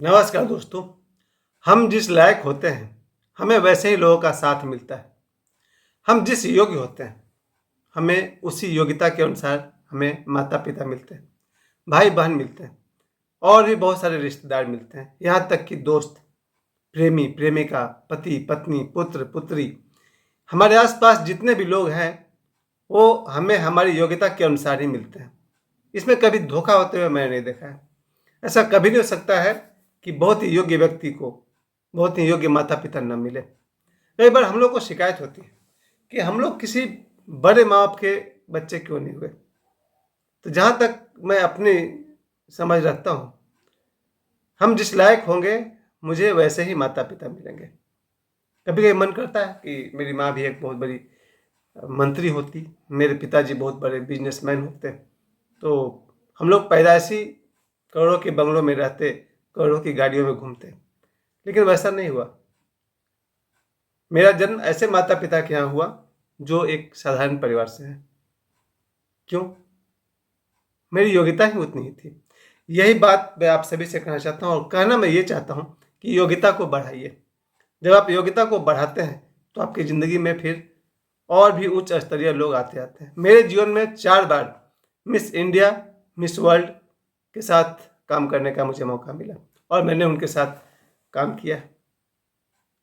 नमस्कार दोस्तों। हम जिस लायक होते हैं हमें वैसे ही लोगों का साथ मिलता है। हम जिस योग्य होते हैं हमें उसी योग्यता के अनुसार हमें माता पिता मिलते हैं, भाई बहन मिलते हैं और भी बहुत सारे रिश्तेदार मिलते हैं। यहाँ तक कि दोस्त, प्रेमी प्रेमिका, पति पत्नी, पुत्र पुत्री, हमारे आसपास जितने भी लोग हैं वो हमें हमारी योग्यता के अनुसार ही मिलते हैं। इसमें कभी धोखा होते हुए मैंने नहीं देखा है। ऐसा कभी नहीं हो सकता है कि बहुत ही योग्य व्यक्ति को बहुत ही योग्य माता पिता न मिले। कई बार हम लोग को शिकायत होती है कि हम लोग किसी बड़े माँ बाप के बच्चे क्यों नहीं हुए। तो जहाँ तक मैं अपनी समझ रखता हूँ, हम जिस लायक होंगे मुझे वैसे ही माता पिता मिलेंगे। कभी कभी मन करता है कि मेरी माँ भी एक बहुत बड़ी मंत्री होती, मेरे पिताजी बहुत बड़े बिजनेसमैन होते, तो हम लोग पैदाइशी करोड़ों के बंगलों में रहते, करोड़ों की गाड़ियों में घूमते। लेकिन वैसा नहीं हुआ। मेरा जन्म ऐसे माता पिता के यहाँ हुआ जो एक साधारण परिवार से है। क्यों? मेरी योग्यता ही उतनी ही थी। यही बात मैं आप सभी से कहना चाहता हूँ और कहना मैं ये चाहता हूँ कि योग्यता को बढ़ाइए। जब आप योग्यता को बढ़ाते हैं तो आपकी ज़िंदगी में फिर और भी उच्च स्तरीय लोग आते आते हैं। मेरे जीवन में 4 बार मिस इंडिया, मिस वर्ल्ड के साथ काम करने का मुझे मौका मिला और मैंने उनके साथ काम किया।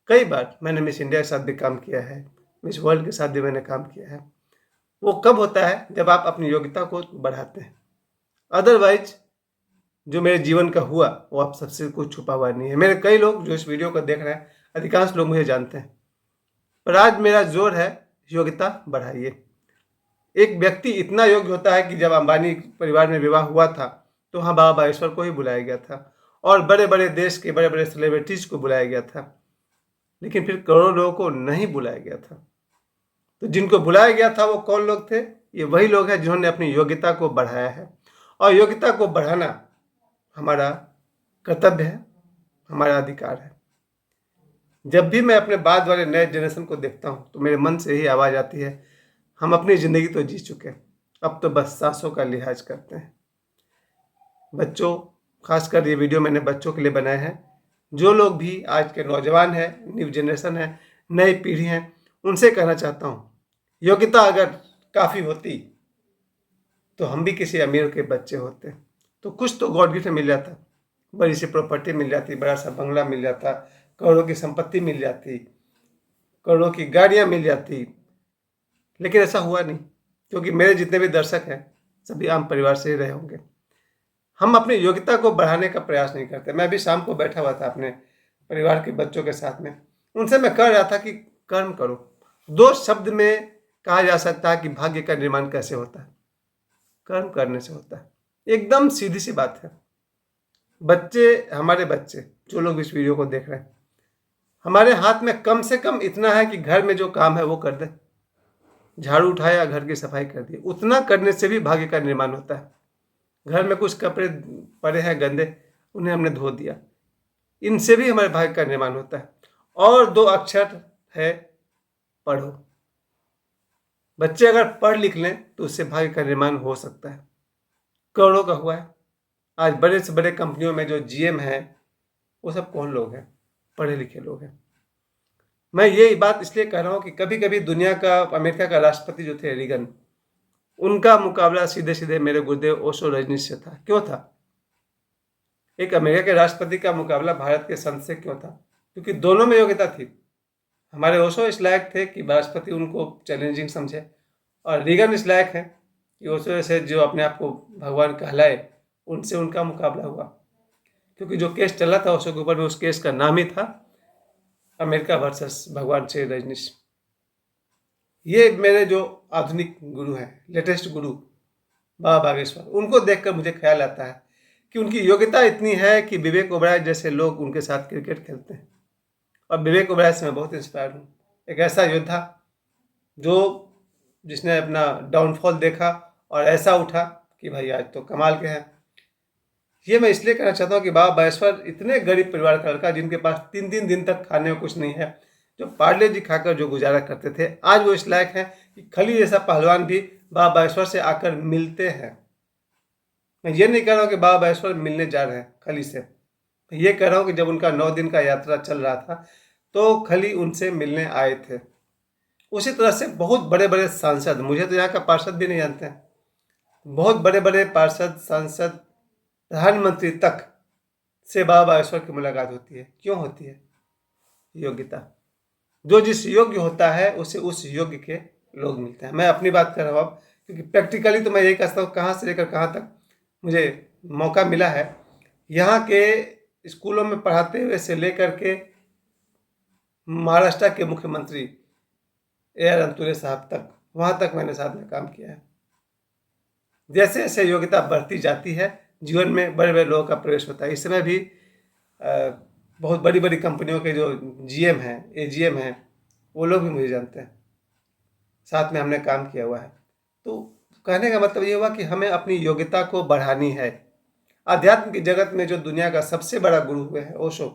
कई बार मैंने मिस इंडिया के साथ भी काम किया है, मिस वर्ल्ड के साथ भी मैंने काम किया है। वो कब होता है? जब आप अपनी योग्यता को बढ़ाते हैं। अदरवाइज जो मेरे जीवन का हुआ वो आप सबसे कुछ छुपा हुआ नहीं है। मेरे कई लोग जो इस वीडियो को देख रहे हैं, अधिकांश लोग मुझे जानते हैं, पर आज मेरा जोर है योग्यता बढ़ाइए। एक व्यक्ति इतना योग्य होता है कि जब अंबानी परिवार में विवाह हुआ था तो वहाँ बाबा बागेश्वर को ही बुलाया गया था और बड़े बड़े देश के बड़े बड़े सेलिब्रिटीज को बुलाया गया था, लेकिन फिर करोड़ों लोगों को नहीं बुलाया गया था। तो जिनको बुलाया गया था वो कौन लोग थे? ये वही लोग हैं जिन्होंने अपनी योग्यता को बढ़ाया है। और योग्यता को बढ़ाना हमारा कर्तव्य है, हमारा अधिकार है। जब भी मैं अपने बाद वाले नए जनरेशन को देखता हूँ तो मेरे मन से यही आवाज़ आती है, हम अपनी ज़िंदगी तो जी चुके, अब तो बस सांसों का लिहाज करते हैं। बच्चों, खासकर ये वीडियो मैंने बच्चों के लिए बनाए हैं। जो लोग भी आज के नौजवान हैं, न्यू जनरेशन है, नई पीढ़ी हैं, उनसे कहना चाहता हूँ, योग्यता अगर काफ़ी होती तो हम भी किसी अमीर के बच्चे होते, तो कुछ तो गॉड गिफ्ट मिल जाता, बड़ी सी प्रॉपर्टी मिल जाती, बड़ा सा बंगला मिल जाता, करोड़ों की संपत्ति मिल जाती, करोड़ों की गाड़ियाँ मिल जाती। लेकिन ऐसा हुआ नहीं, क्योंकि मेरे जितने भी दर्शक हैं सभी आम परिवार से ही रहे होंगे। हम अपनी योग्यता को बढ़ाने का प्रयास नहीं करते। मैं भी शाम को बैठा हुआ था अपने परिवार के बच्चों के साथ में, उनसे मैं कह रहा था कि कर्म करो। 2 शब्द में कहा जा सकता है कि भाग्य का निर्माण कैसे होता है? कर्म करने से होता है। एकदम सीधी सी बात है। बच्चे, हमारे बच्चे जो लोग इस वीडियो को देख रहे हैं, हमारे हाथ में कम से कम इतना है कि घर में जो काम है वो कर दे, झाड़ू उठाया, घर की सफाई कर दी, उतना करने से भी भाग्य का निर्माण होता है। घर में कुछ कपड़े पड़े हैं गंदे, उन्हें हमने धो दिया, इनसे भी हमारे भाग्य का निर्माण होता है। और 2 अक्षर है, पढ़ो। बच्चे अगर पढ़ लिख लें तो उससे भाग्य का निर्माण हो सकता है। करोड़ों का हुआ है। आज बड़े से बड़े कंपनियों में जो जीएम है वो सब कौन लोग हैं? पढ़े लिखे लोग हैं। मैं ये बात इसलिए कह रहा हूँ कि कभी कभी दुनिया का, अमेरिका का राष्ट्रपति जो थे रीगन, उनका मुकाबला सीधे सीधे मेरे गुरुदेव ओशो रजनीश से था। क्यों था? एक अमेरिका के राष्ट्रपति का मुकाबला भारत के संत से क्यों था? क्योंकि दोनों में योग्यता थी। हमारे ओशो इस लायक थे कि राष्ट्रपति उनको चैलेंजिंग समझे, और रीगन इस लायक है कि ओशो से जो अपने आप को भगवान कहलाए, उनसे उनका मुकाबला हुआ। क्योंकि जो केस चला था ओशो के ऊपर में, उस केस का नाम ही था अमेरिका वर्सेस भगवान श्री रजनीश। ये मेरे जो आधुनिक गुरु हैं, लेटेस्ट गुरु बाबा बागेश्वर, उनको देखकर मुझे ख्याल आता है कि उनकी योग्यता इतनी है कि विवेक ओबराय जैसे लोग उनके साथ क्रिकेट खेलते हैं। और विवेक ओबराय से मैं बहुत इंस्पायर हूँ। एक ऐसा योद्धा जिसने अपना डाउनफॉल देखा और ऐसा उठा कि भाई आज तो कमाल के हैं। ये मैं इसलिए कहना चाहता हूँ कि बाबा बागेश्वर इतने गरीब परिवार का लड़का, जिनके पास 3-3 दिन तक खाने में कुछ नहीं है, जो पार्ले जी खाकर जो गुजारा करते थे, आज वो इस लायक हैं कि खली जैसा पहलवान भी बाबा बागेश्वर से आकर मिलते हैं। मैं ये नहीं कह रहा हूँ कि बाबा बागेश्वर मिलने जा रहे हैं खली से, ये कह रहा हूँ कि जब उनका 9 दिन का यात्रा चल रहा था तो खली उनसे मिलने आए थे। उसी तरह से बहुत बड़े बड़े सांसद, मुझे तो यहाँ का पार्षद भी नहीं जानते हैं, बहुत बड़े बड़े पार्षद, सांसद, प्रधानमंत्री तक से बाबा बागेश्वर की मुलाकात होती है। क्यों होती है? योग्यता। जो जिस योग्य होता है उसे उस योग्य के लोग मिलते हैं। मैं अपनी बात कर रहा हूँ अब, क्योंकि प्रैक्टिकली तो मैं यही कहता हूँ, कहाँ से लेकर कहाँ तक मुझे मौका मिला है। यहाँ के स्कूलों में पढ़ाते हुए से लेकर के महाराष्ट्र के मुख्यमंत्री AR अंतुले साहब तक, वहाँ तक मैंने साथ में काम किया है। जैसे जैसे योग्यता बढ़ती जाती है, जीवन में बड़े बड़े लोगों का प्रवेश होता है। इस समय भी बहुत बड़ी बड़ी कंपनियों के जो GM हैं, AGM हैं, वो लोग भी मुझे जानते हैं, साथ में हमने काम किया हुआ है। तो कहने का मतलब ये हुआ कि हमें अपनी योग्यता को बढ़ानी है। आध्यात्म की जगत में जो दुनिया का सबसे बड़ा गुरु हुए हैं ओशो,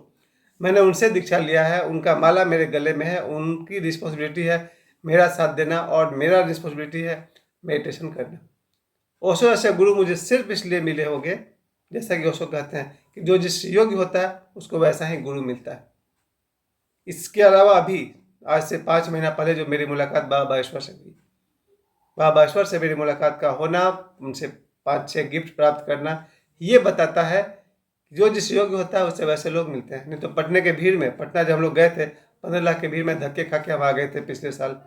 मैंने उनसे दीक्षा लिया है, उनका माला मेरे गले में है। उनकी रिस्पॉन्सिबिलिटी है मेरा साथ देना और मेरा रिस्पॉन्सिबिलिटी है मेडिटेशन करना। ओशो ऐसे गुरु मुझे सिर्फ इसलिए मिले होंगे, जैसा कि ओशो कहते हैं कि जो जिस योग्य होता है उसको वैसा ही गुरु मिलता है। इसके अलावा अभी आज से 5 महीना पहले जो मेरी मुलाकात बाबा बागेश्वर से हुई, बाबा बागेश्वर से मेरी मुलाकात का होना, उनसे 5-6 गिफ्ट प्राप्त करना, ये बताता है जो जिस योग्य होता है उससे वैसे लोग मिलते हैं। नहीं तो पटना के भीड़ में, पटना जब हम लोग गए थे 15 लाख की भीड़ में धक्के खा के हम आ गए थे पिछले साल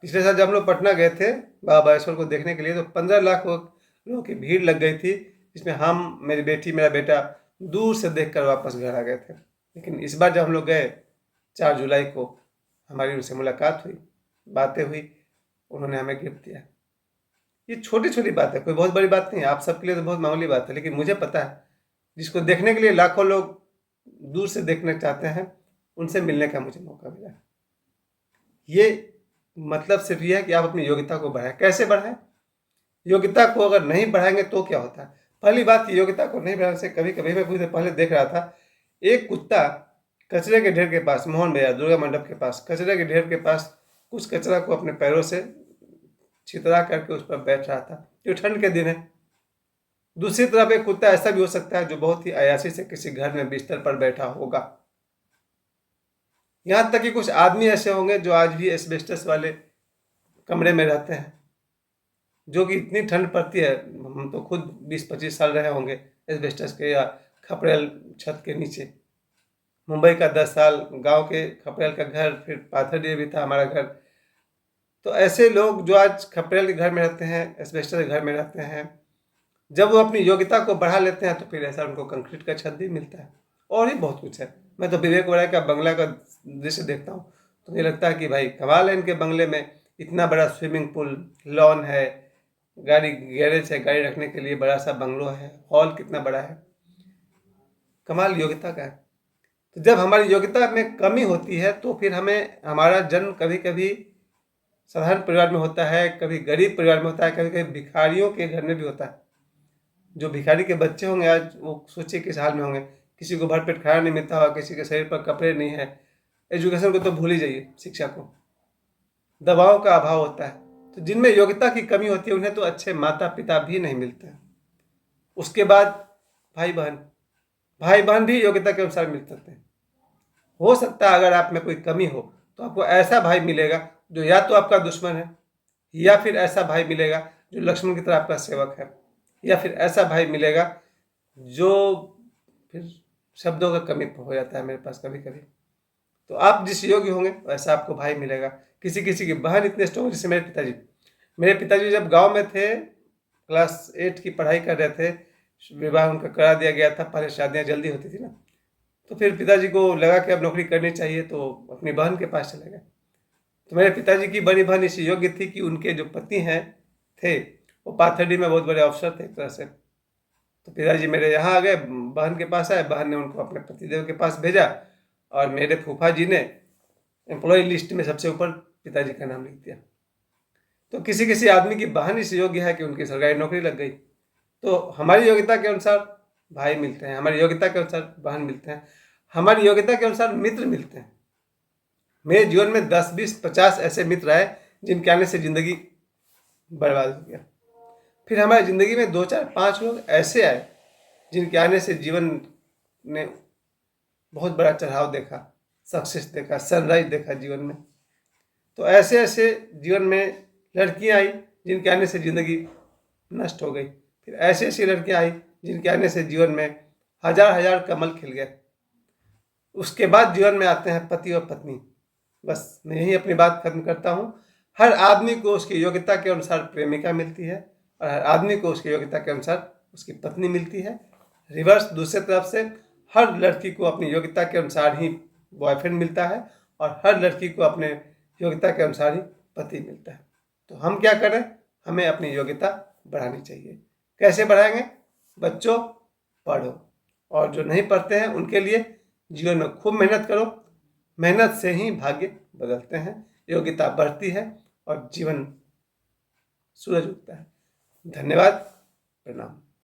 जब हम लोग पटना गए थे बाबा बागेश्वर को देखने के लिए, तो 15 लाख लोगों की भीड़ लग गई थी, जिसमें हम, मेरी बेटी, मेरा बेटा दूर से देखकर वापस घर आ गए थे। लेकिन इस बार जब हम लोग गए 4 जुलाई को, हमारी उनसे मुलाकात हुई, बातें हुई, उन्होंने हमें गिफ्ट दिया। ये छोटी छोटी बात है, कोई बहुत बड़ी बात नहीं है, आप सबके लिए तो बहुत मामूली बात है, लेकिन मुझे पता है जिसको देखने के लिए लाखों लोग दूर से देखना चाहते हैं, उनसे मिलने का मुझे मौका मिला। ये मतलब सिर्फ ये है कि आप अपनी योग्यता को बढ़ाएं। कैसे बढ़ाएं? योग्यता को अगर नहीं बढ़ाएंगे तो क्या होता है? पहली बात, योग्यता को नहीं बढ़ाने से कभी कभी, मैं कुछ देर पहले देख रहा था, एक कुत्ता कचरे के ढेर के पास, मोहन बाजार दुर्गा मंडप के पास कचरे के ढेर के पास कुछ कचरा को अपने पैरों से छितरा करके उस पर बैठ रहा था, जो ठंड के दिन है। दूसरी तरफ एक कुत्ता ऐसा भी हो सकता है जो बहुत ही अयासी से किसी घर में बिस्तर पर बैठा होगा। यहाँ तक कि कुछ आदमी ऐसे होंगे जो आज भी एस्बेस्टस वाले कमरे में रहते हैं, जो कि इतनी ठंड पड़ती है, हम तो खुद 20-25 साल रहे होंगे एस्बेस्टस के या खपरेल छत के नीचे। मुंबई का 10 साल, गांव के खपरेल का घर, फिर पाथरडिह भी था हमारा घर। तो ऐसे लोग जो आज खपरेल के घर में रहते हैं, एस्बेस्टस के घर में रहते हैं, जब वो अपनी योग्यता को बढ़ा लेते हैं तो फिर ऐसा उनको कंक्रीट का छत भी मिलता है, और ही बहुत कुछ है। मैं तो विवेक ओबेरॉय का बंगला का दृश्य देखता हूँ तो मुझे लगता है कि भाई कमाल है, इनके बंगले में इतना बड़ा स्विमिंग पूल, लॉन है, गाड़ी गैरेज है, गाड़ी रखने के लिए बड़ा सा बंगलो है, हॉल कितना बड़ा है। कमाल योग्यता का है। तो जब हमारी योग्यता में कमी होती है तो फिर हमें, हमारा जन्म कभी कभी साधारण परिवार में होता है, कभी गरीब परिवार में होता है, कभी कभी भिखारियों के घर में भी होता है। जो भिखारी के बच्चे होंगे आज, वो सोचिए किस हाल में होंगे। किसी को भरपेट खाना नहीं मिलता होगा, किसी के शरीर पर कपड़े नहीं है, एजुकेशन को तो भूल ही जाइए, शिक्षा को, दवाओं का अभाव होता है। तो जिनमें योग्यता की कमी होती है उन्हें तो अच्छे माता पिता भी नहीं मिलते हैं। उसके बाद भाई बहन भी योग्यता के अनुसार मिल सकते हैं। हो सकता है अगर आप में कोई कमी हो तो आपको ऐसा भाई मिलेगा जो या तो आपका दुश्मन है, या फिर ऐसा भाई मिलेगा जो लक्ष्मण की तरह आपका सेवक है, या फिर ऐसा भाई मिलेगा जो, फिर शब्दों का कमी हो जाता है मेरे पास कभी कभी। तो आप जिस योग्य होंगे वैसा आपको भाई मिलेगा। किसी किसी की बहन इतने स्ट्रॉन्ग, जैसे मेरे पिताजी जब गांव में थे, क्लास 8 की पढ़ाई कर रहे थे, विवाह उनका करा दिया गया था, पहले शादियां जल्दी होती थी ना, तो फिर पिताजी को लगा कि अब नौकरी करनी चाहिए, तो अपनी बहन के पास चले गए। तो मेरे पिताजी की बड़ी बहन इस योग्य थी कि उनके जो पति हैं थे वो पाथरडी में बहुत बड़े अफसर थे एक तरह से। तो पिताजी मेरे यहाँ आ गए, बहन के पास आए, बहन ने उनको अपने पतिदेव के पास भेजा, और मेरे फूफा जी ने एम्प्लॉय लिस्ट में सबसे ऊपर पिताजी का नाम लिख दिया। तो किसी किसी आदमी की बहन इस योग्य है कि उनकी सरकारी नौकरी लग गई। तो हमारी योग्यता के अनुसार भाई मिलते हैं, हमारी योग्यता के अनुसार बहन मिलते हैं, हमारी योग्यता के अनुसार मित्र मिलते हैं। मेरे जीवन में 10, 20, 50 ऐसे मित्र आए जिनके आने से ज़िंदगी बर्बाद हो गया। फिर हमारी ज़िंदगी में 2, 4, 5 लोग ऐसे आए जिनके आने से जीवन ने बहुत बड़ा चढ़ाव देखा, सक्सेस देखा, सनराइज देखा जीवन में। तो ऐसे ऐसे जीवन में लड़कियां आई जिनके आने से ज़िंदगी नष्ट हो गई। फिर ऐसी ऐसी लड़कियां आई जिनके आने से जीवन में हजार हजार कमल खिल गए। उसके बाद जीवन में आते हैं पति और पत्नी। बस मैं यही अपनी बात खत्म करता हूँ। हर आदमी को उसकी योग्यता के अनुसार प्रेमिका मिलती है और हर आदमी को उसकी योग्यता के अनुसार उसकी पत्नी मिलती है। रिवर्स दूसरे तरफ से हर लड़की को अपनी योग्यता के अनुसार ही बॉयफ्रेंड मिलता है और हर लड़की को अपने योग्यता के अनुसार ही पति मिलता है। तो हम क्या करें? हमें अपनी योग्यता बढ़ानी चाहिए। कैसे बढ़ाएंगे? बच्चों, पढ़ो, और जो नहीं पढ़ते हैं उनके लिए जीवन में खूब मेहनत करो। मेहनत से ही भाग्य बदलते हैं, योग्यता बढ़ती है और जीवन सूरज उगता है। धन्यवाद, प्रणाम।